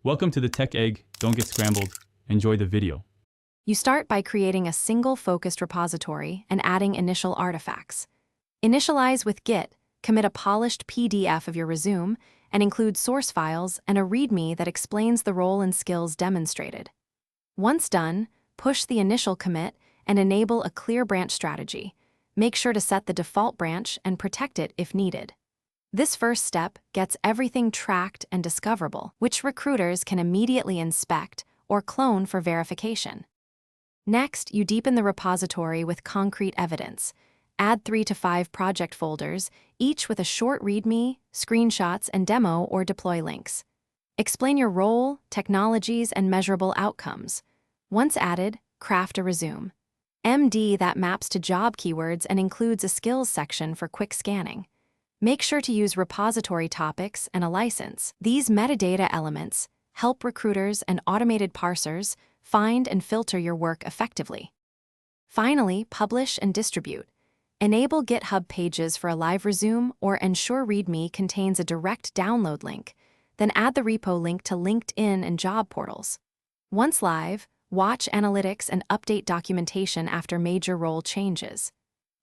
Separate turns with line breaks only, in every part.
Welcome to the Tech Egg. Don't get scrambled. Enjoy the video.
You start by creating a single focused repository and adding initial artifacts. Initialize with Git, commit a polished PDF of your resume, and include source files and a README that explains the role and skills demonstrated. Once done, push the initial commit and enable a clear branch strategy. Make sure to set the default branch and protect it if needed. This first step gets everything tracked and discoverable, which recruiters can immediately inspect or clone for verification. Next, you deepen the repository with concrete evidence. Add 3 to 5 project folders, each with a short README, screenshots, and demo or deploy links. Explain your role, technologies, and measurable outcomes. Once added, craft a resume. MD that maps to job keywords and includes a skills section for quick scanning. Make sure to use repository topics and a license. These metadata elements help recruiters and automated parsers find and filter your work effectively. Finally, publish and distribute. Enable GitHub pages for a live resume or ensure README contains a direct download link. Then add the repo link to LinkedIn and job portals. Once live, watch analytics and update documentation after major role changes.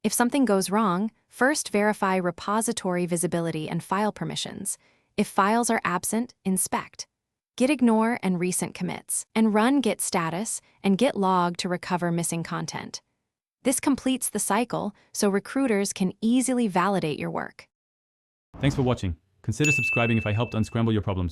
If something goes wrong, first verify repository visibility and file permissions. If files are absent, inspect. Git ignore and recent commits, and run git status and git log to recover missing content. This completes the cycle so recruiters can easily validate your work.
Thanks for watching. Consider subscribing if I helped unscramble your problems.